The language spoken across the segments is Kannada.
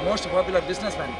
most popular businessman.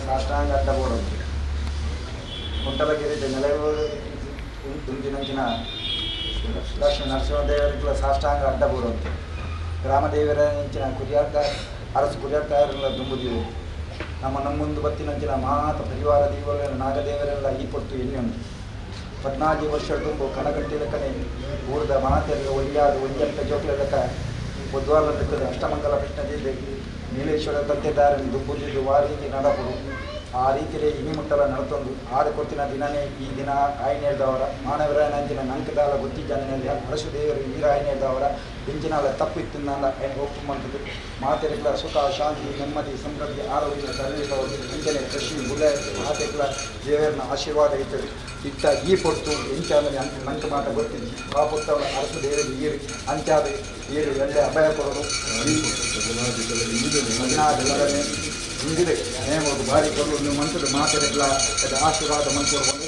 సాష్టాంగ అడ్డబోవడం గుంటలగిరి నెలవూరు దుంచినంచిన లక్ష్మీ నరసింహదేవరికి ಸಾಷ್ಟಾಂಗ ಅಡ್ಡಬೂರದು ಗ್ರಾಮದೇವರಂಚಿನ ಅರಸು ಕುರಿಯಾರ್ಕಾಯರೆಲ್ಲ ದುಂಬುದಿರು ನಮ್ಮ ಮುಂದೆ ಬತ್ತಿನಂಚಿನ ಮಾತ ಪರಿವಾರ ದೇವರ ನಾಗದೇವರೆಲ್ಲ ಈ ಪೊತ್ತು ಎಣ್ಣೆ ಉಂಟು 14 ವರ್ಷ ತುಂಬು ಕಣಗಟ್ಟಿ ಲೆಕ್ಕನೆ ಊರದ ಮಾತೆಲ್ಲ ಒಯ್ಯಾಡು ಒಂಜಂಟ ಜೋಕ್ಲ ಲೆಕ್ಕ ಬುಧವಾರ ಲೆಕ್ಕದ ಅಷ್ಟಮಂಗಲ ಕೃಷ್ಣಜಿದ್ದೆ ನೀಲೇಶ್ವರ ತಂದೆದಾರನ್ನು ದುಂಬುದಿದ್ದು ವಾರೀತಿ ನಡಪುಡು ಆ ರೀತಿಯೇ ಇನಿಮುಟ್ಟಲ ನಡತೊಂದು ಆದ ಕೊತ್ತಿನ ದಿನನೇ ಈ ದಿನ ಆಯ್ನೆಡ್ದವರ ಮಾನವರಾಯನಂಚಿನ ನಂಕದಾಲ ಗೊತ್ತಿಜ್ಜನಲ್ಲಿ ಅರಸು ದೇವರು ವೀರಾಯನೆಡ್ದವರ ಇಂಚಿನಾಲ ತಪ್ಪಿತ್ತಿನಲ್ಲ ಒಪ್ಪು ಮಾಡ್ತದೆ ಮಾತೆಗಳ ಸುಖ ಶಾಂತಿ ನೆಮ್ಮದಿ ಸಮೃದ್ಧಿ ಆರೋಗ್ಯ ತರಲಿದವರು ಇಂಚನೆ ಕೃಷಿ ಗುಲೆ ಮಾತೆಗಳ ದೇವರನ್ನ ಆಶೀರ್ವಾದ ಇರ್ತದೆ ಇತ್ತ ಈ ಪೊತ್ತು ಇಂಚಾದಲ್ಲಿ ಅಂತ ನಂಕ ಮಾತ ಗೊತ್ತಿದ್ದಿ ಆ ಪೊತ್ತವರ ಅರಸು ದೇವರಿಗೆ ಈರು ಅಂಚಾದ ಈರು ಎಳ್ಳೆ ಅಭಯ ಕೊಡೋದು ಹಿಂದಿದೆ ನೇಮೋದು ಭಾರಿ ಕೊಡಲು ನೀವು ಮನ್ಸದ ಮಾತೆಗಳ ಆಶೀರ್ವಾದ ಮನ್ಸೋರ್ಕೊಂಡು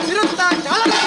ವಿರುದ್ಧ ಚಾಲನೆ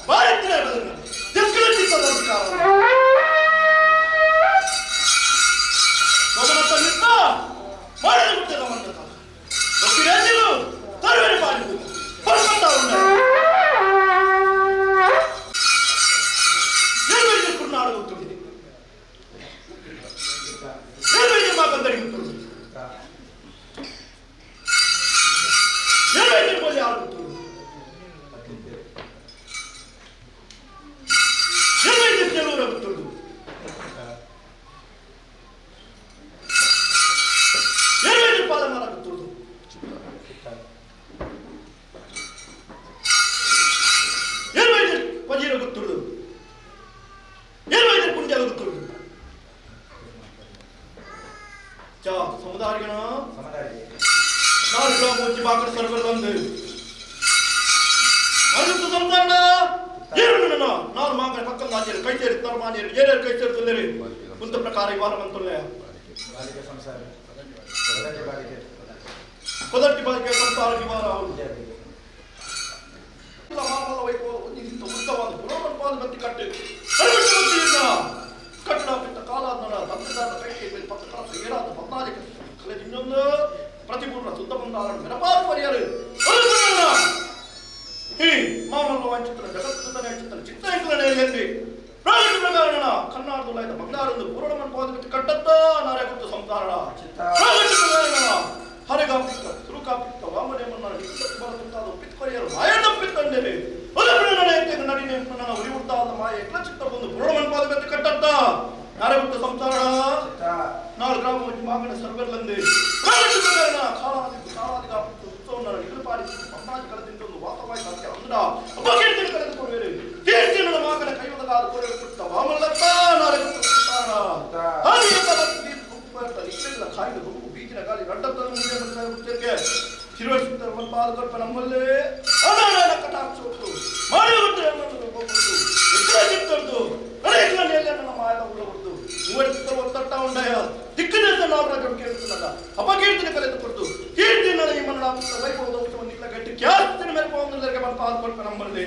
ಭಾರತ ಪ್ರತಿಪೂರ್ಣ ಶುದ್ಧ ಬಂದಾರನ್ನು ಮೆರಪಾದ ಪರಿಯರು ಮಾಮಲ್ಲ ವಂಚಿತರ ಜಗತ್ತುತನೇ ಚಿತ್ರ ಚಿತ್ರಹಿಂಸಲನೇ ಎಂದಿ ಪ್ರಾಣಿಕ ಪ್ರಕಾರಣ ಕರ್ನಾಟಕದ ಬಂಗಾರದ್ದು ಪೂರ್ಣ ಮಂಟಪದ ಕಟ್ಟತ್ತ ನಾರ್ಯಗುಪ್ತ ಸಂಸಾರಣ ಪ್ರಾಣಿಕ ಪ್ರಕಾರಣ ಹರಿಗಾಪಿತ್ತ ಸುರುಕಾಪಿತ್ತ ವಾಮನೇಮನ್ನ ಬರತುಂಟಾದ ಪಿತ್ಕೊರಿಯರು ಮಾಯದಪ್ಪಿತ್ತಂದೇವೆ ಅದರ ನಡೆಯಕ್ಕೆ ನಡಿನೆ ನನ್ನ ಉರಿ ಉಂಟಾದ ಮಾಯ ಎಕ್ಲ ಚಿತ್ತ ಬಂದು ಪೂರ್ಣ ಮಂಟಪದ ಕಟ್ಟತ್ತ ನಾರ್ಯಗುಪ್ತ ಸಂಸಾರಣ ನಾಡು ಗ್ರಾಮ ಮಾಗಣ ಸರ್ವೆರ್ಲಂದೆ ಪ್ರಾಣಿಕ ಪ್ರಕಾರಣ ಕಾಲಾದಿಗಾಪಿತ್ತು ಉತ್ಸವನ್ನ ನಿಗಲಪಾಡಿಸಿ ಪಂಪಾಜಿ ಕಳೆದಿಂದ ಒಂದು ವಾಸವಾಗಿ ಸಾಧ್ಯ ಅಂದ್ರ ಅಪಕೀರ್ತಿಯನ್ನು ಕಳೆದುಕೊಳ್ಳುವೇನೆ ಕೀರ್ತಿಯನ್ನು ಮಗನ ಕೈವದಗಾದ ಕೊರೆಯುತ್ತ ವಾಮಲ್ಲತ್ತ ನಾರ್ಯಗುಪ್ತ ಸಂಸಾರಣ ಇಷ್ಟೆಲ್ಲ ಕಾಯಿಲೆ ಹುಡುಗು ಬೀಚಿನ ಗಾಳಿ ರಡ್ಡತ್ತನ್ನು ಮುಗಿಯ ಶಿರೋಷಿತರ ಮಲ್ಪಾದ ಕೊಟ್ಟ ನಮ್ಮಲ್ಲೇ ಅನಾರಾಯಣ ಕಟಾಕ್ಷ ಹೊತ್ತು ಮಾಡಿರುತ್ತ ಎಚ್ಚರಿಸಿತ್ತು ಅನೇಕ ನನ್ನ ಮಾಯದ ಉಳ್ಳಬಹುದು ಮೂವತ್ತು ಒತ್ತಟ್ಟ ಉಂಡಯ ದಿಕ್ಕದೇಶ ನಾವು ಕೇಳುತ್ತಲ್ಲ ಅಪಕೀರ್ತಿನ ಕಲೆದುಕೊಟ್ಟು ಕೀರ್ತಿನ ಈ ಮನ್ನ ವೈಭವದ ಉತ್ಸವನ್ನಿಲ್ಲ ಗಟ್ಟಿ ಕ್ಯಾಸ್ತಿನ ಮೇಲೆ ಪವನದರಿಗೆ ಮಲ್ಪಾದ ಕೊಟ್ಟ ನಮ್ಮಲ್ಲಿ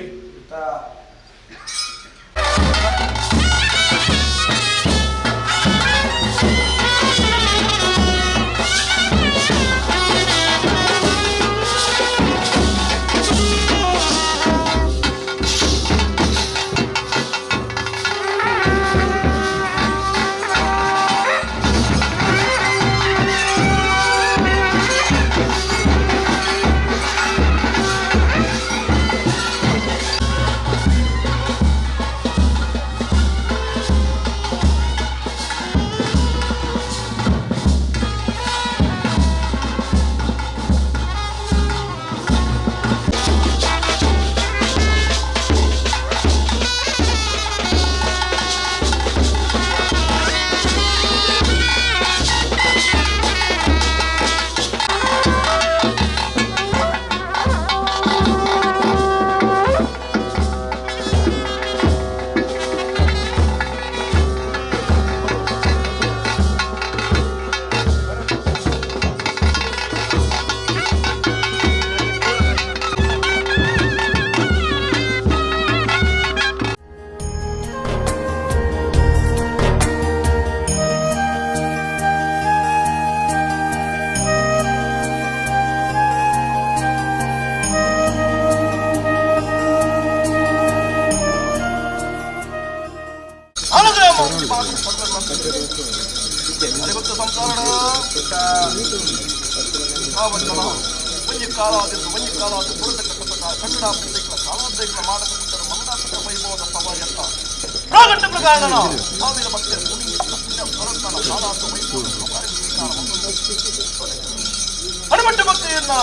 ಹನುಮಂತ ಭಕ್ತಿಯನ್ನ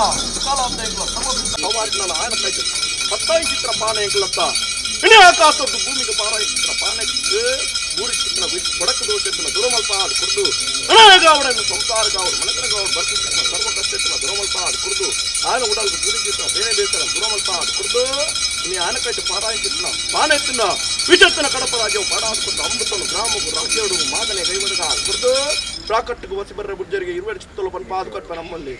ಪತ್ತಾಯಿ ಚಿತ್ರ ಪಾನ ಎಂಕಲತ್ತ ಇಣಿ ಆಕಾಶದ್ದು ಭೂಮಿಗೆ ಪಾರಾಯಿ ಚಿತ್ರ ಪಾನಕ್ಕೆ ಮೂರು ಚಿತ್ರ ಕೊಡಕು ದೋಷತ್ತಿನ ದುರಮಲ್ಪ ಅದು ಕುಡಿದು ಅನಾಯಗಾವಡನ್ನು ಸಂಸಾರಗಾವಡು ಮನಕನಗಾವಡು ಬರ್ತಿನ ಸರ್ವ ಕಷ್ಟತ್ತಿನ ದುರಮಲ್ಪ ಅದು ಕುಡಿದು ಆಯನ ಉಡಲ್ಗೆ ಪೂರಿ ಚಿತ್ರ ಬೇರೆ ಬೇಸರ ದುರಮಲ್ಪ ಅದು ಕುಡಿದು ಇನಿ ಆನಕಟ್ಟು ಪಾರಾಯಿ ಚಿತ್ರ ಪಾನೆತ್ತಿನ ವಿಚತ್ತನ ಕಡಪ ರಾಜ್ಯವು ಪಾಡಾಸ್ಕೊಂಡು ಅಮೃತನು ಗ್ರಾಮವು ರಾಜ್ಯಡು ಮಾದನೆ ಕೈವದಗ ಅದು ಕುಡಿದು ಪ್ರಾಕಟ್ಟಿಗೆ ವಸಿ ಬರ್ರೆ ಬುಜ್ಜರಿಗೆ ಇರುವೆಡು ಚಿತ್ತಲು ಪನ್ಪ ಅದು ಕಟ್ಪ ನಮ್ಮಲ್ಲಿ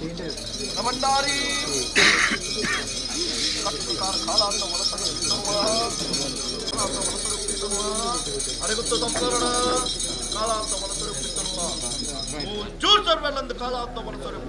ನಮಂಡಾರಿ ಕಾಲಾಂತ ಒಳಸರು ಅರೆಗುತ್ತ ಸಂಸ್ಕರಣ ಕಾಲಾಂತ ಒಳಸರು ಜೂರ್ ಸರ್ವೆಲ್ಲಂದು ಕಾಲಾಂತ ಒಳಸರು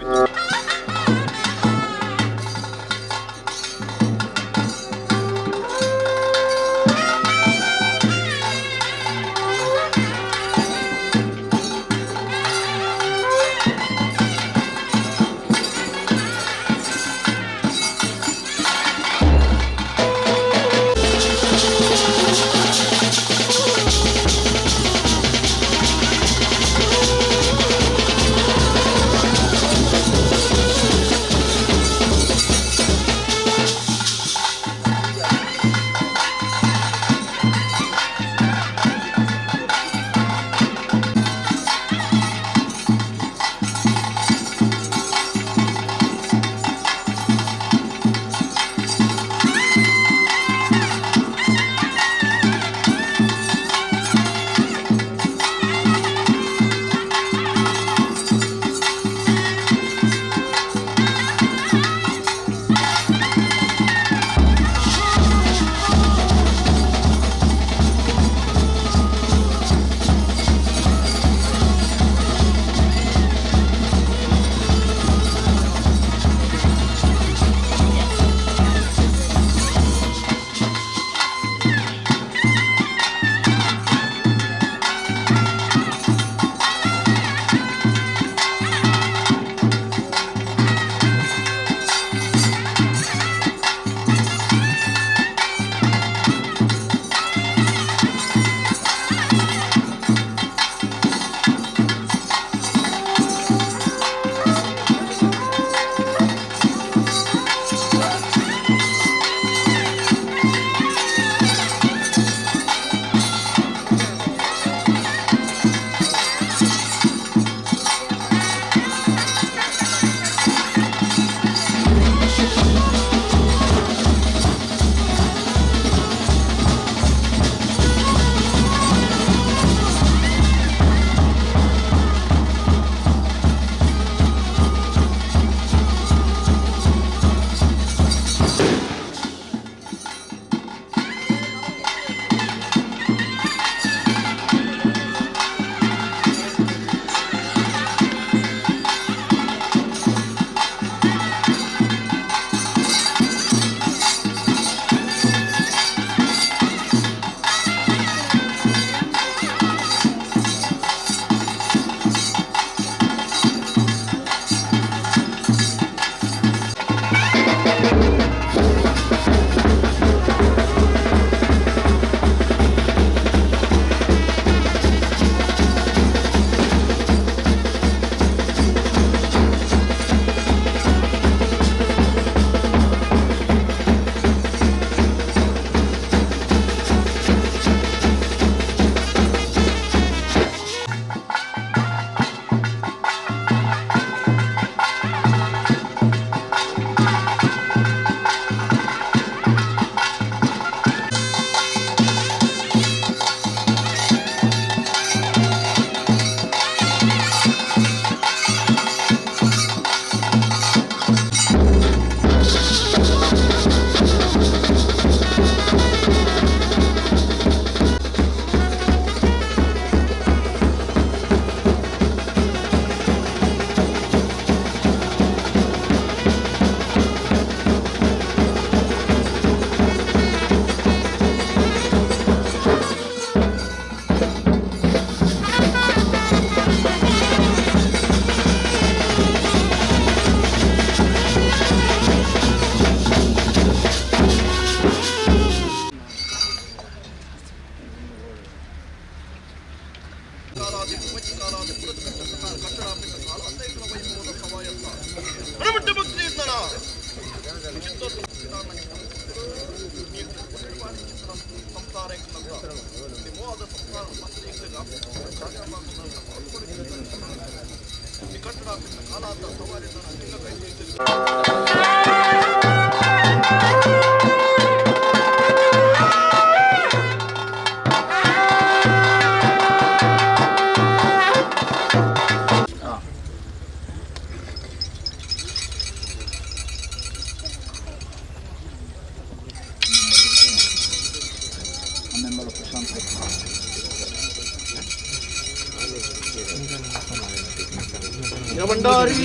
ಯಮಂಡಾರಿ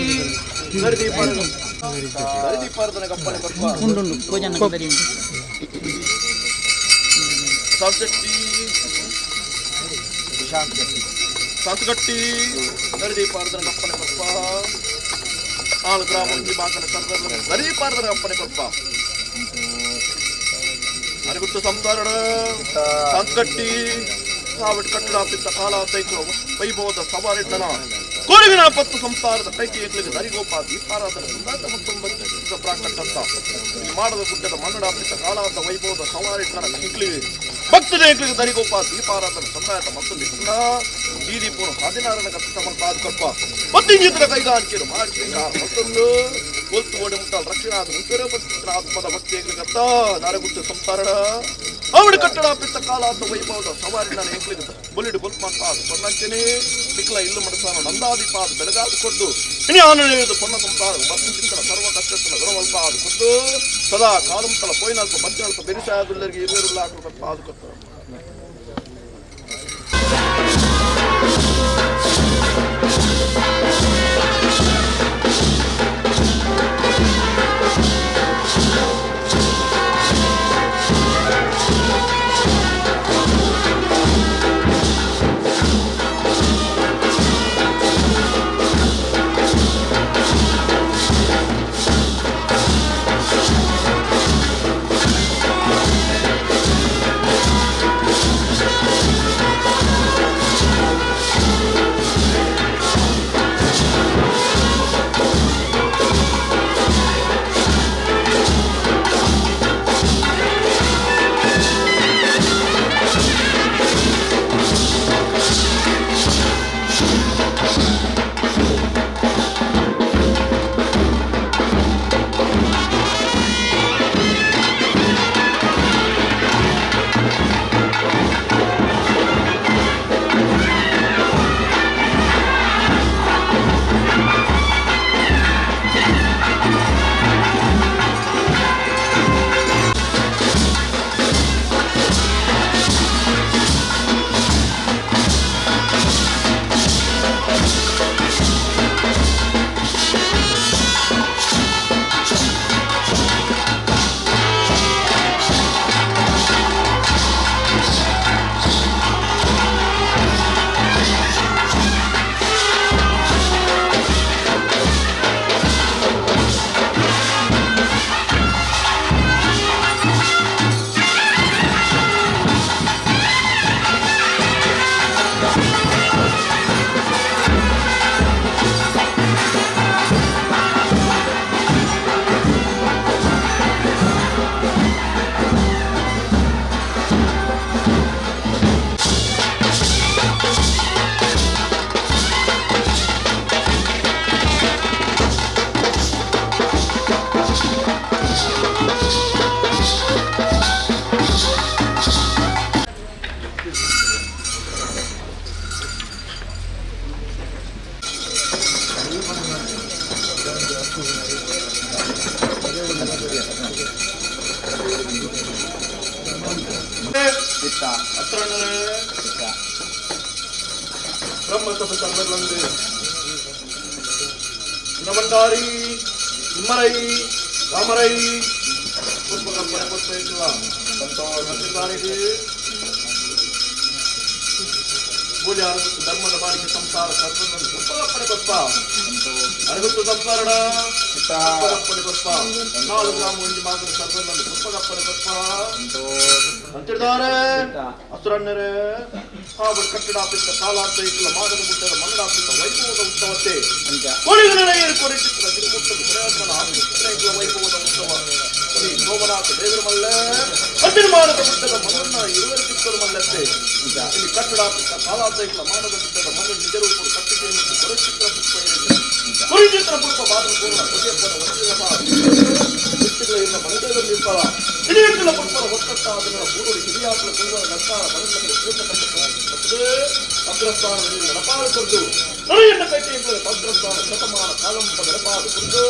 ಗರಿದೀಪಾರದನ ಕಪ್ಪನೆ ಕೊಪ್ಪ ಸಾಸುಗಟ್ಟಿ ಗರಿದೀಪಾರದನ ಕಪ್ಪನೆ ಕೊಪ್ಪ 4 ಗ್ರಾಮ ಮಾತನ ಸರ್ವರ್ಲ ಗರಿದೀಪಾರದನ ಕಪ್ಪನೆ ಕೊಪ್ಪ ಅರಿಗುಟ್ಟು ಸಂಸಾರಣ ಸಾಸುಗಟ್ಟಿ ಸಾವಿಟ್ಟು ಕಟ್ಟಡ ಪಿತ್ತ ಕಾಲ ದೈತ್ಯ ವೈಭವದ ಸವಾರಿಟ್ಟನ ಕೋರಿಗಿನ 40 ಸಂಸಾರದ ಕೈಕಿ ಏಕಲಿಗೆ ದರಿಗೋಪ ದೀಪಾರಾಧನೆ ಮುಂದಾದ ಮತ್ತು ಪ್ರಾಕಟ್ಟಂತ ಈ ಮಾಡದ ಗುಡ್ಡದ ಮನ್ನಡ ಪಿತ್ತ ಕಾಲಾದ ವೈಭವದ ಸವಾರಿಟ್ಟನ ಏಕಲಿಗೆ ಭಕ್ತದ ಏಕಲಿಗೆ ದರಿಗೋಪ ದೀಪಾರಾಧನೆ ಸಂದಾಯತ ಮತ್ತು ನಿನ್ನ ದೀದೀಪುರ 16ನ ಕಷ್ಟ ಮಂತಾದ ಕೊಪ್ಪ ಪತ್ತಿಂಜಿತರ ಕೈಗಾರಿಕೆಯನ್ನು ಮಾಡಿ ಮತ್ತೊಂದು ಕೊಲ್ತು ಓಡಿ ಮುಟ್ಟಾಲ್ ರಕ್ಷಣಾದ ಮುಂಚೂರೆ ಆತ್ಮದ ಭಕ್ತಿ ಏಕಲಿಗತ್ತ ನಾರಗುಡ್ಡ ಸಂಸಾರಣ ಅವಡಿ ಕಟ್ಟಡ ಪಿತ್ತ ಕಾಲಾದ ವೈಭವದ ಸವಾರಿನ ಏಕಲಿಗೆ ಬೊಲಿಡು ಗೊಲ್ಪಂತ ಪೊನ್ನಂಚನೆ ಮಿಕ್ಲ ಇಲ್ಲು ಮಡಸಾನ ನಂದಾದಿಪಾದ ಬೆಳಗಾದ ಕೊದ್ದು ಇನಿ ಆನಳೆಯದು ಪೊನ್ನ ಸಂಸಾರ ವಸ್ತುಚಿಂತನ ಸರ್ವ ಕಷ್ಟಗಳ ಗುಣವಲ್ಪ ಅದು ಕೊದ್ದು ಸದಾ ಕಾಲಂತಲ ಪೋಯಿನಲ್ಪ ಮಧ್ಯನಲ್ಪ ಬೆರಿಸಾದುಲ್ಲರಿಗೆ ಇರುವುಲ್ಲ ಪಾದು ಕೊತ್ತು ಬ್ರಹ್ಮಸಭೆ ಸರ್ವರ್ಲಂದು ನಮಂಡಾರಿ ನಿಮ್ಮರೈ ರಾಮರೈ ಪುಷ್ಪಕಲ್ಪನೆ ಕೊಟ್ಟಿಲ್ಲ ಸಂತೋಷಿಗೆ ಪೂಜೆ ಅರಗುತ್ತು ಧರ್ಮದ ಬಾಳಿಕೆ ಸಂಸಾರ ಸರ್ವರ್ಲಂದು ಪುಷ್ಪಕಲ್ಪನೆ ಕೊಪ್ಪ ಅರಗುತ್ತು ಸಂಸಾರಣ ಪುಷ್ಪಕಲ್ಪನೆ ಕೊಪ್ಪ 4 ಗ್ರಾಮ ಒಂಜಿ ಮಾತ್ರ ಸರ್ವರ್ಲಂದು ಪುಷ್ಪಕಲ್ಪನೆ ಕೊಪ್ಪ ಅಂತಿದ್ದಾರೆ ಹಸುರಣ್ಣರೇ ಹಾಬರ್ ಕಟ್ಟಡ ಪಿತ್ತ ಕಾಲಾಂತ ಇಕ್ಕಲ ಮಾದದ ಗುಡ್ಡದ ಮಂಗಳಾಪಿತ ವೈಭವದ ಉತ್ಸವತೆ ಕೊಡಿಗನೆಳೆಯರು ಕೊರಿಚಿತ್ರ ತಿರುಮುಟ್ಟದ ಪ್ರಯತ್ನ ಆಪಿತ್ರ ವೈಭವದ ಉತ್ಸವ ಶ್ರೀ ಸೋಮನಾಥ ದೇವರ ಮಲ್ಲೆ ಹತ್ತಿರಮಾನದ ಗುಡ್ಡದ ಮನನ್ನ ಇರುವರೆ ಚಿಕ್ಕರು ಮಲ್ಲತ್ತೆ ಇಲ್ಲಿ ಕಟ್ಟಡ ಪಿತ್ತ ಕಾಲಾಂತ ಇಕ್ಕಲ ಮಾನದ ಗುಡ್ಡದ ಮನ ನಿಜರೂಪರು ಕಟ್ಟಿಗೆ ಮತ್ತು ಕೊರಚಿತ್ರ ಪುಷ್ಪ ಕೊರಿಚಿತ್ರ ಪುಷ್ಪ ಮಾದರ ಪೂರ್ಣ ಕೊಡಿಯಪ್ಪನ ವಜ್ರಗಳ ಮನದೇವರು ನಿರ್ಪಲ ಹಿರಿಯಕ್ಕಲ ಪುಷ್ಪರ ಹೊತ್ತಟ್ಟಾದ ಪೂರ್ವಡಿ ಹಿರಿಯಾಕಲ ಪೂರ್ವ ನರ್ಕಾರ ಮನಸ್ಸನ್ನು ಪೂರ್ಣ ಅಗ್ರಸ್ಥಾನದಲ್ಲಿ ನಡಪಾಡಿಕೊಂಡು ನಡೆಯನ್ನ ಕೈಟಿಯಿಂದ ಭದ್ರಸ್ಥಾನ ಶತಮಾನ ಕಾಲಂಪ ನಡಪಾಡಿಕೊಂಡು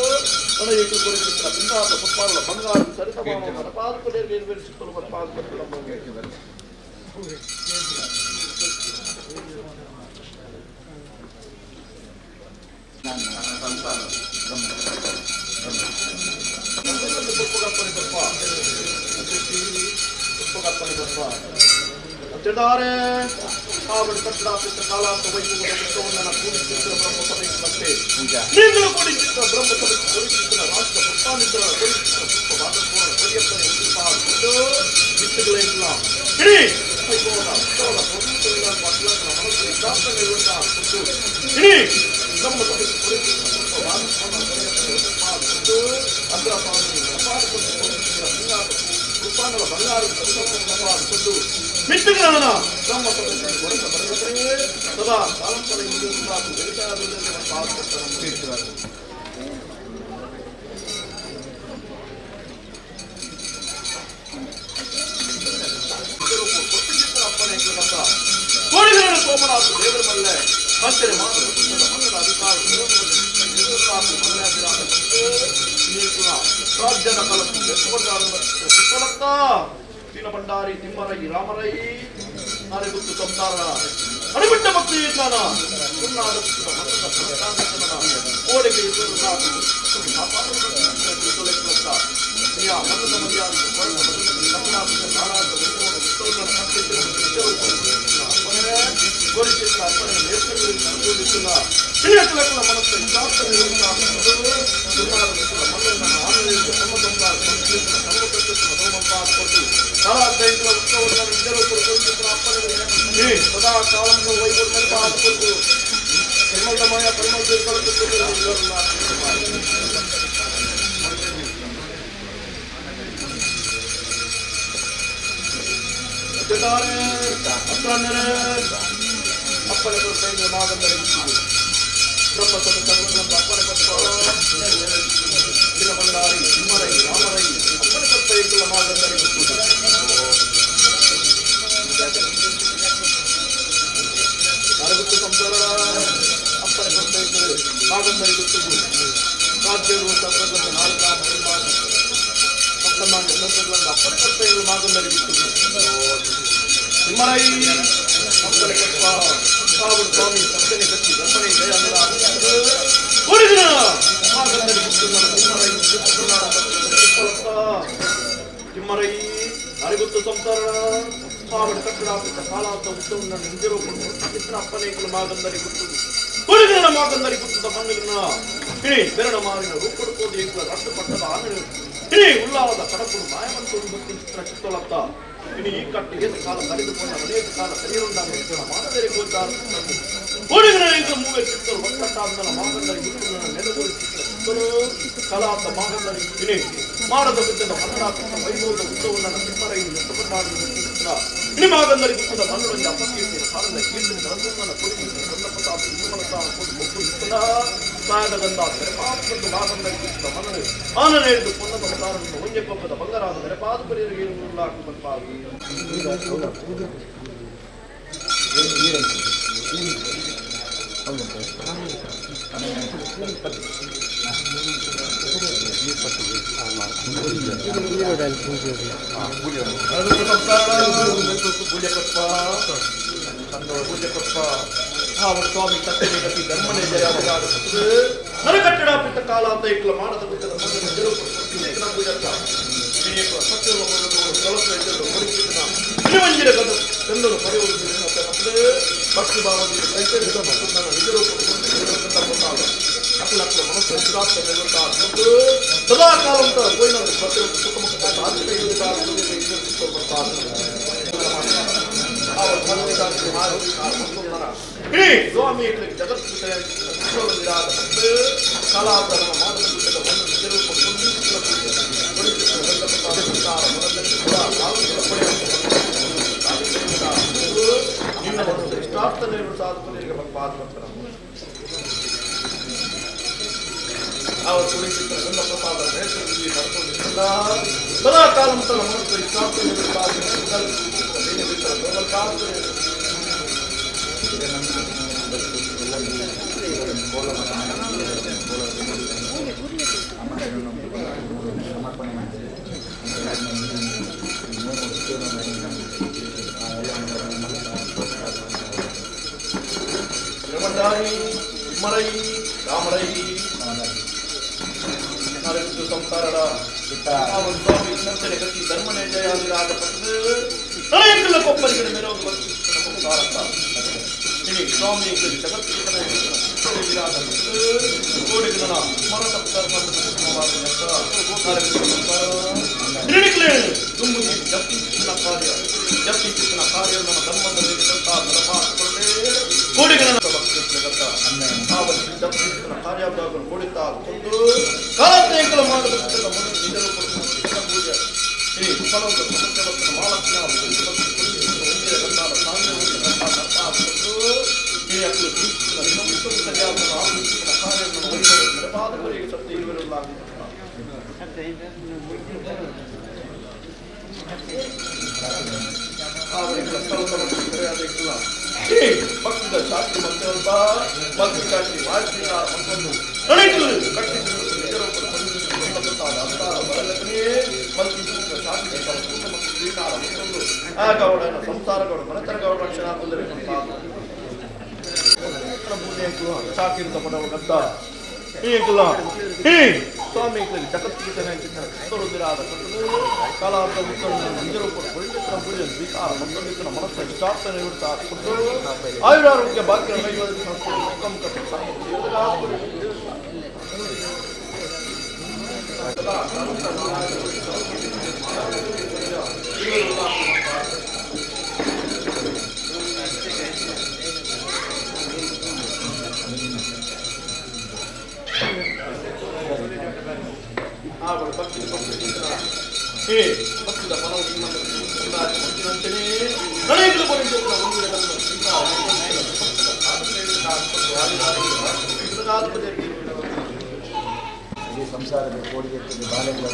ನಡೆಯಿಟ್ಟು ಕುರಿಚಿತ್ರ ಬಿಂದಾದ ಪುಷ್ಪಾಗಳ ಬಂಗಾರ ಸರಿಸಮಾನ ನಡಪಾಡಿಕೊಂಡು ನಿರ್ವಹಿಸಿಕೊಂಡು ಅಂತಿದ್ದಾರೆ ಆವಡ ಕಟ್ಟಡ ಕಾಲ ವೈಭವವನ್ನು ಕೂಡಿಸಿದ ಬ್ರಹ್ಮಸಭೆ ನೀನು ಕೂಡಿಸಿದ ಬ್ರಹ್ಮಸಭೆ ಕೂಡಿಸಿದ ರಾಷ್ಟ್ರ ಪ್ರಧಾನಿತರ ಕೂಡಿಸಿದ ವಾದಪೂರ್ಣ ಪರಿಯಪ್ಪನೆ ಉತ್ಪಾದಿಸಿದ್ದು ವಿತ್ತುಗಳಿಲ್ಲ ಇಡೀ ವೈಭವದ ಉತ್ಸವದ ಪ್ರಭುತ್ವಗಳ ಮಕ್ಕಳನ್ನ ಮನಸ್ಸಿಗೆ ಶಾಸ್ತ್ರಗಳಿರುವಂತಹ ಇಡೀ ಬ್ರಹ್ಮಸಭೆ ಕೂಡಿಸಿದ ವಾದಪೂರ್ಣ ಪರಿಯಪ್ಪನೆ ಉತ್ಪಾದಿಸಿದ್ದು ಅಗ್ರಪಾಲನೆ ಕೃಪಾನಗಳ ಬಂಗಾರ ಸಂಪಾದಿಸಿದ್ದು ಮಿತ್ರಗಳನ್ನ ನಮ್ಮ ಸದಾ ಕಾಲಂತರ ಕೋಡಿಗಳ ಸೋಮನಾಥ ದೇವರ ಮಲ್ಲೆ ಹತ್ತಿರ ಮಾತ್ರ ಮನ್ನದ ಅಧಿಕಾರ ರಾಜ್ಯದ ಕಲತ್ತ ಭಂಡಾರಿ ತಿಮ್ಮರೈ ರಾಮರೈ ನಾಳೆ ಗುತ್ತು ಸಂಸಾರ ಅಡಿಬಿಟ್ಟ ಭಕ್ತಿ ಜ್ಞಾನ ಸುನ್ನಾದ ಕೋಡೆಗೆ ಮನ್ನದ ಮರ್ಯಾದೆ ಕೋರಿಕೆ ಮನಸ್ಸು ಸದಾ ಕಾಲಂలో ವೈಭವ ಪರಿಮಳಮಯ ಪರಿಮಳ ಅಪ್ಪನ ಮಾಗಂದರೆ ಅಪ್ಪನ ಬಂಡಾರಿ ತಿಮ್ಮರೈ ರಾಮರೈ ಅಪ್ಪನ ಕರ್ತೈಗಳ ಮಾಗಂದರೆ ಗುತ್ತು ಸಂಸಾರ ಅಪ್ಪನ ಕರ್ತೈಗಳು ಮಾಗಂದರೆ ಗುತ್ತು ರಾಜ್ಯಗಳು ನಾಲ್ಕ ಅಪ್ಪನ ಕರ್ತೈಗಳು ಮಾಗಂದರೆ ಗುತ್ತು ತಿಮ್ಮರೈ ಅಪ್ಪನ ಕಲ್ಪ ಕಾವಡು ಸ್ವಾಮಿ ಸತ್ಯನೆ ಕಟ್ಟಿ ಧರ್ಮನೆ ಜಯ ಕೊಡಿದ ಮಾಗಂದರೆ ಗುತ್ತು ತಿಮ್ಮರೈ ಅರಿಗುತ್ತು ಸಂಸಾರ ಕಾವಡು ಕಟ್ಟಡ ಕಾಲಾಂತ ಉತ್ತವನ್ನು ಹಿಂದಿರುಕೊಂಡು ಚಿತ್ರ ಅಪ್ಪನೇಕಲು ಮಾಗಂದರಿ ಗುತ್ತು ಕೊಡಿದ ಮಾಗಂದರಿ ಗುತ್ತದ ಮಣ್ಣುಗಳನ್ನ ಇಣಿ ಬೆರಡ ಮಾರಿನ ರೂಪಡ್ಕೋದು ಏಕಲ ರಟ್ಟು ಪಟ್ಟದ ಆನೆ ಇಣಿ ಉಳ್ಳಾವದ ಕಡಪುಡು ಮಾಯವಂತೋಡು ಭಕ್ತಿ ಚಿತ್ರ ಚಿತ್ತೊಳತ್ತ ಇಣಿ ಈ ಕಟ್ಟಿಗೆ ಕಾಲ ಕಳೆದುಕೊಂಡ ಅನೇಕ ಕಾಲ ಕಲಿಯುಂಡಾಗ ಮಾನದೇರಿ ಗೋದ್ದಾರ ಕೊಡಿದ ಮೂವೇ ಚಿತ್ತರು ಒಕ್ಕಟ್ಟಾದ ಮಾಗಂದರಿ ಗುತ್ತುಗಳನ್ನು ನೆಲೆಗೊಳಿಸಿ ಕಲಾಂತ ಮಾಗಂದರಿ ಇಣಿ ಮಾಡದ ಗುತ್ತದ ಮನ್ನಡಾತ್ಮಕ ವೈಭವದ ಉತ್ಸವವನ್ನು ತಿಮ್ಮರೈ ಇಣಿ ಮಾಗಂದರಿ ಗುತ್ತದ ಮಣ್ಣುಗಳಲ್ಲಿ ಅಪಕೀರ್ತಿಯ ಕಾಲದ ಕೀರ್ತಿನ ಗ್ರಂಥವನ್ನು ಕೊಡಿಸಿ ಪ್ರತಾಪ ನಿರ್ಮಲತಾನ ಸಾಯದ ಗಂಧ ನೆರೆಪಾದ ಮಾಗಂದರಿ ಗುತ್ತದ ಮಣ್ಣು ಆನ ನೇರಿದು ಪೊನ್ನದ ಅವತಾರವನ್ನು ಒಂಜೆ ಕೊಪ್ಪದ ಬಂಗಾರಾದ ನೆರೆಪಾದ ಪರಿಯರಿಗೆ ಉಳ್ಳಾಕು ಬಂಪಾಗಿ ಸ್ವಾಮಿ ಸತ್ಯನೇ ಗತಿ ಧರ್ಮನೇ ಜಯ ನರಕಟ್ಟಡ ಪಿತ್ತ ಕಾಲ ಅಂತ ಇಟ್ಲ ಮಾಡದ ಬಿಟ್ಟದ ಚಂದರು ಪಡೆಯುವುದು ಭಕ್ತಿ ಭಾವದಿಂದ ಸದಾ ಕಾಲಂತ ಸ್ವಾಮಿ ಜಗತ್ತು ಕಲಾಧರ್ಮ ಇಷ್ಟಾರ್ಥನೆಯನ್ನು ಸಾಧುಕರಿಗೆ ಪಾತ್ರ ಅವರು ಕುಳಿತಿದ್ದ ಗಂಗಪ್ರಸಾದ ನೇತೃತ್ವದಲ್ಲಿ ನಡ್ಕೊಂಡಿದ್ದ ಸದಾ ಕಾಲಂತರ ಮನಸ್ಸು ಇಷ್ಟಾರ್ಥನೆಯನ್ನು ಸಮರ್ಪಣೆ ಮಾಡಿ ರಾಮಲೈ ರಾಮಲೈ ನರಸಿಂಹ ಸಂಸಾರಡ ಅವನ ಸ್ವಾಮಿ ನಂತರ ಗತಿ ಧರ್ಮನೇ ಜಯಾದಿರಾದ ಪಟ್ಟು ಅನೇಕಲ್ಲ ಕೊಪ್ಪಲಿಗೆ ಮೇಲೆ ಒಂದು ಬರ್ತಿನಿ ಸ್ವಾಮಿ ಜಗತ್ತಿನ ಕೋಡಿಗಳ ಸ್ಮರಣ ತುಂಬಿ ಜಪ್ತಿನ ಕಾರ್ಯ ಜಪ್ತಿನ ಕಾರ್ಯ ನಮ್ಮ ಧರ್ಮದಲ್ಲಿ ಕೋಡಿಗಳ ಜಪ್ತಿನ ಕಾರ್ಯವನ್ನು ಕೊಡುತ್ತಾ ಕೊಂಡು ಕಾಲತ್ನೇಕಲ ಮಾಡಬೇಕಿದ್ದ ಮೊದಲು ನಿಜರು ಪೂಜೆ ಶ್ರೀ ಕುಶಲೋದ ಸಮಸ್ಯೆ ಭಕ್ತಿದ ಶಾಸ್ತ್ರಿ ಮಂತ್ರ ಮಂತ್ರ ಶಾಸ್ತ್ರಿ ವಾರ್ಷಿಕ ಮತ್ತೊಂದು ಗೌಡನ ಸಂಸಾರ ಗೌಡ ಮನತರ ಗೌಡ ರಕ್ಷಣಾ ತೊಂದರೆ ಸಾಕಿಂತ ಪಡವಗಂತ ಈಗಲ ಸ್ವಾಮಿ ಜಗತ್ತಿಗೆ ಉತ್ತರುದಿರಾದ ಕಾಲಾಂತ ಸ್ವೀಕಾರ ಮತ್ತೊಂದಿನ ಮನಸ್ಸು ವಿಚಾರ ನಿವೃತ್ತ ಕೊಟ್ಟು ಆಯುರಾರೋಗ್ಯ ಭಾಗ್ಯ ಭಕ್ತಿದ ಸಂಸಾರದ ಕೋಡಿಗೆ ಬಾಲೆಗಳ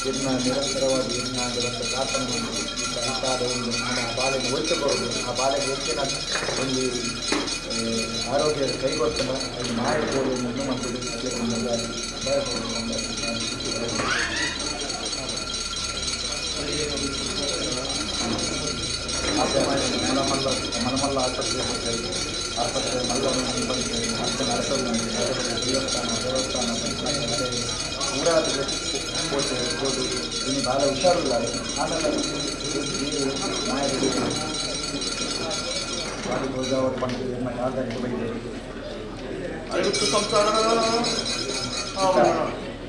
ಇದನ್ನ ನಿರಂತರವಾಗಿ ಏನಾಗಿರುತ್ತೆ ಪ್ರಾರ್ಥನೆ ಆ ಬಾಲೆಗೆ ಒಳಿತುಕೊಳ್ಳೋದು ಆ ಬಾಲೆಗೆ ಹೆಚ್ಚಿನ ಒಂದು ಆರೋಗ್ಯ ಕೈಗೊಳ್ತಾನೆ ಅದು ಮಾಡಿಕೊಳ್ಳಿ ಮುಂದೆ ಮತ್ತು ಮನಮಲ್ಲ ಆಸ್ಪತ್ರೆ ಮಲ್ಲವನ್ನು ಬಂದಿದೆ ಮತ್ತೆ ನರಸಲು ದೇವಸ್ಥಾನ ಊರಾದ ಹೋದು ಇನ್ನು ಭಾಳ ಹುಷಾರಿಲ್ಲ ಆಮೇಲೆ ಬಾಡಿ ಹೋದ ಅವರು ಬಂದು ಯಾವ್ದಾರಿಗೆ ಬಂದಿದೆ ಅರಿವಿತ್ತು ಸಂಸಾರ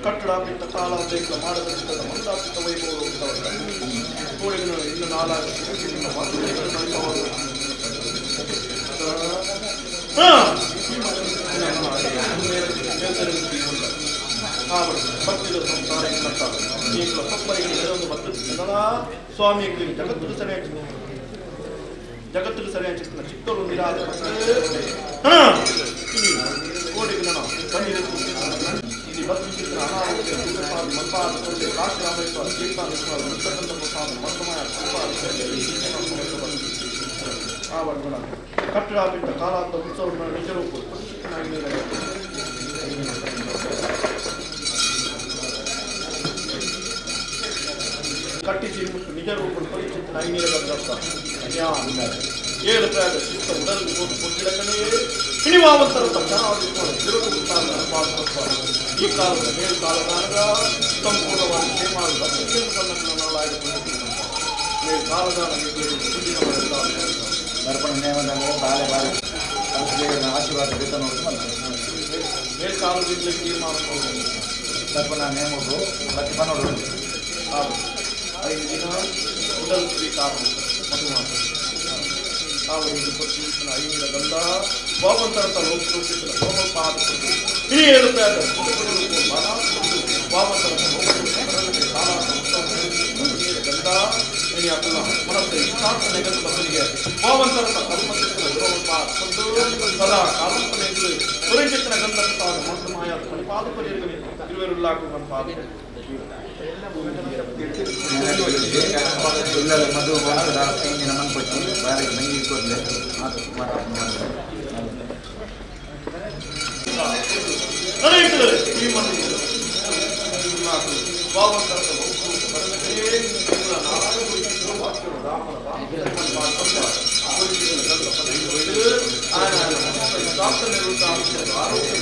ಕಟ್ಟಡ ಬಿಟ್ಟ ಕಾಲ ಬೇಕ ಮಾಡಬೇಕಿದ್ದ ಮಂದಾಪಿತ ವೈಭವ ಕೋಡಿಗಳು ಇನ್ನು ನಾಲ್ಕು ಭಕ್ತಿದ ಸಂಸಾರ ಈಗಲೂ ಕೊಪ್ಪರಿಗೆ ಒಂದು ಮತ್ತು ಸ್ವಾಮಿಗಳಿಗೆ ಜಗತ್ತಿಗೆ ಸರಿಯಾಗಿ ಚಿತ್ತೂರು ನಿರಾದ ಕೋಡಿಗಳ ಇಲ್ಲಿ ಭಕ್ತಿಚಿತ್ರ ಅನಾರೋಗ್ಯ ಮಲ್ಪಾದ ಕೊರತೆ ಕಾಶರಾಮೇಶ್ವರ ತೀರ್ಥಾನೇಶ್ವರ ಮುತ್ತಕಂದ ಪ್ರಸಾದ ಮತ್ತಮಯ ಆವರಣ ಕಟ್ಟಡ ಬಿಟ್ಟ ಕಾಲಾಂತ ಉತ್ಸವಗಳ ನಿಜರೂಪ ಕಟ್ಟಿಸಿ ನಿಜ ರೂಪ ಪರಿಚಿತ ಐನೀರಗತ್ತ ಏಳು ಪ್ರಾಯದ ಚಿತ್ತ ಉಡಲು ಕೊಟ್ಟಿಡಕನೇ ಸಿನಿಮಾವಂತರ ಈ ಕಾಲದ ಮೇಲ್ಕಾಲದಾಗ ಸಂಪೂರ್ಣವಾಗಿ ಕ್ಷೇಮಾದ ದರ್ಪಣ ನೇಮದಲ್ಲಿ ಬಾಳೆ ಬಾಳೆ ಆಶೀರ್ವಾದ ಬೇತ ನೋಡಿ ಮೇಲ್ಕಾಲದಿಂದಲೇ ತೀರ್ಮಾನ ದರ್ಪಣ ನೇಮದು ಪ್ರತಿಭಾ ನೋಡೋದು 5 ದಿನ ಉಡಲ್ ಸ್ವೀಕಾರ ಮಧುಮಾಸ ಅವರಿಗೆ ಕೊಟ್ಟಿನ ಐನಿನ ಗಂಧ ವಾಮಂತರಂತ ಲೋಕಸೂಚಿತ ಸೋಮಪಾದ ಈ 7 ರೂಪಾಯಿದ ವಾಮಂತರಂತ ಗಂಧ ಇನಿ ಅಪ್ಪನ ಮನಸ್ಸು ಇಷ್ಟಾರ್ಥ ನೆಗದ ಬದಲಿಗೆ ವಾಮಂತರಂತ ಕರ್ಮಚಿತ್ರ ಸೋಮಪಾದ ಸದಾ ಕಾಲಂತನೆಗಳು ಪರಿಚಿತನ ಗಂಧ ಮಂತ್ರಮಾಯ ಪರಿಪಾದಕರಿಗೆ ಇರುವೆರುಲ್ಲಾಕು ಮಂಪಾದ పిల్లలు మధు వంశ నమ్మకం వచ్చి వారికి నంగి కొద్దిలే ఆయన ಪ್ರಾರ್ಥನೆ ಆರೋಗ್ಯ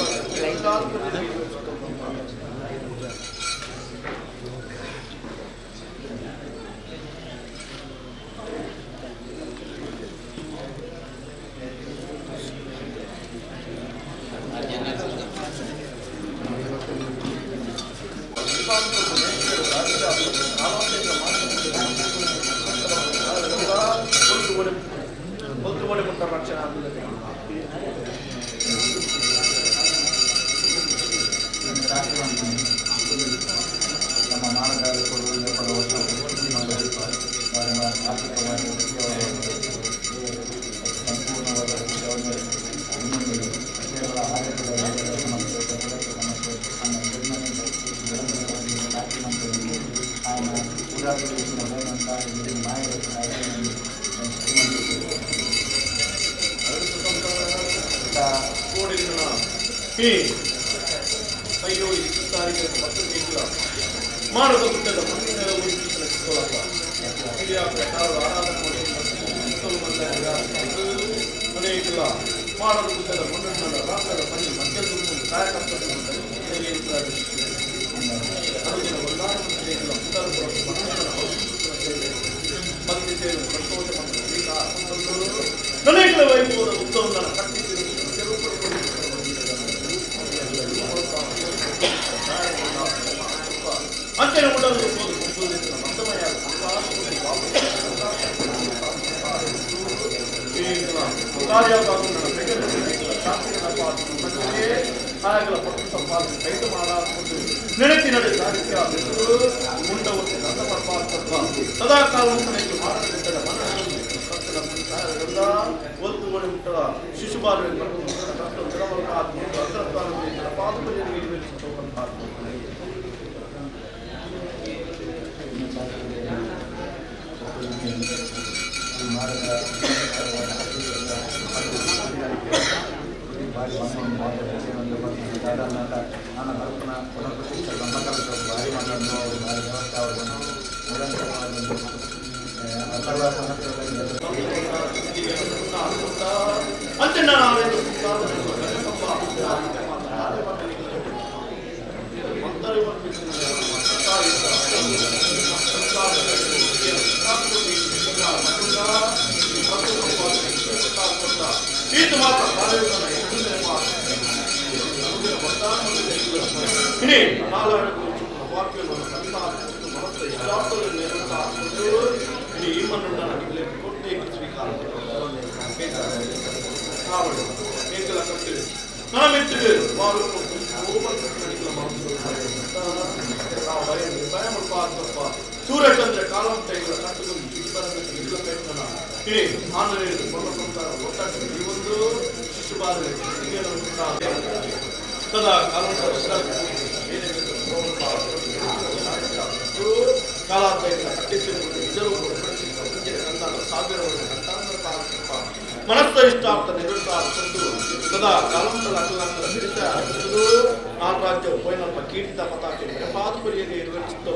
ರಕ್ಷಣಾ ನಮ್ಮ ಮಾನಗಾರ ಕೊಡುವ ಆರ್ಥಿಕವಾಗಿ ಸಂಪೂರ್ಣವಾದ ವಿಷಯಗಳ ಆಡಳಿತದ ಸಮಸ್ಯೆ ఆయన ఉదాహరణ చేసిన భయమంతా ಅಯ್ಯೋ ಈ ತಾರೀಕು ಮಾನವ ಗುಡ್ಡದ ಮನೆಯಿಲ್ಲ ಮಾನವ ಗುಡ್ಡದ ಮಣ್ಣನ್ನ ರಾಷ್ಟ್ರದ ಮನೆ ಮಧ್ಯದ ಕಾರ್ಯಕರ್ತರು ನನಗೆ ವೈಭವದ ಉತ್ಸವವನ್ನು ಕಟ್ಟಿಸಿ ಅಂಚನೆ ಮಾಡಲು ಪಟ್ಟು ಸಂಪಾದನೆ ಕೈದು ಮಾಡಾಕೊಂಡು ನೆನಪಿನಡೆ ಸಾಹಿತ್ಯ ಮುಂಡವನ್ನು ಸದಾ ಕಾಲ ಮಾಡಲಿದ್ದ ಒಂದು ಮನೆ ಮುಟ್ಟದ ಶಿಶುಪಾಲ ನನ್ನ ಕಲ್ಪನ ಪುನಃಪ್ರತಿಷ್ಠೆ ಬ್ರಹ್ಮಕಲ್ಪದ ಭಾರಿ ಮಾತಾಡಲು ಅವರು ಭಾರಿ ವ್ಯವಸ್ಥೆ ಅವರನ್ನು ನಿರಂತರವಾದ ಇದು ಮಾತ್ರ ini ವಾಕ್ಯವನ್ನು ini iman ಕೊಟ್ಟೆ ಸ್ವೀಕಾರ ನಾಮಿತ್ತು ವಾರು ಸೂರ್ಯಚಂದ್ರ ಕಾಲಂ ಕೈಗಳ ಕಟ್ಟುಕೊಂಡು ini ಆಂಧ್ರದಲ್ಲಿ ಪರ್ವತಂತರ ಒಟ್ಟಾಗಿ ಈ ಒಂದು ಶಿಶುಪಾಲನೆ ಸದಾ ಕಾಲಾತ್ಮಕ ಮನಸ್ಸ ಇಷ್ಟಾರ್ಥ ನಿವೃತ್ತಾರ್ಥದ್ದು ಸದಾ ಕಾಲಂತರ ಅಕಲಾಂತರ ಹಿಡಿತ ನಾಗರಾಜ್ಯವು ಪೋಯಿನಪ್ಪ ಕೀರ್ತಿತ ಪತಾಕೆ ಪಾದಪುರಿಯಲ್ಲಿ ನಿರ್ವಹಿಸುತ್ತ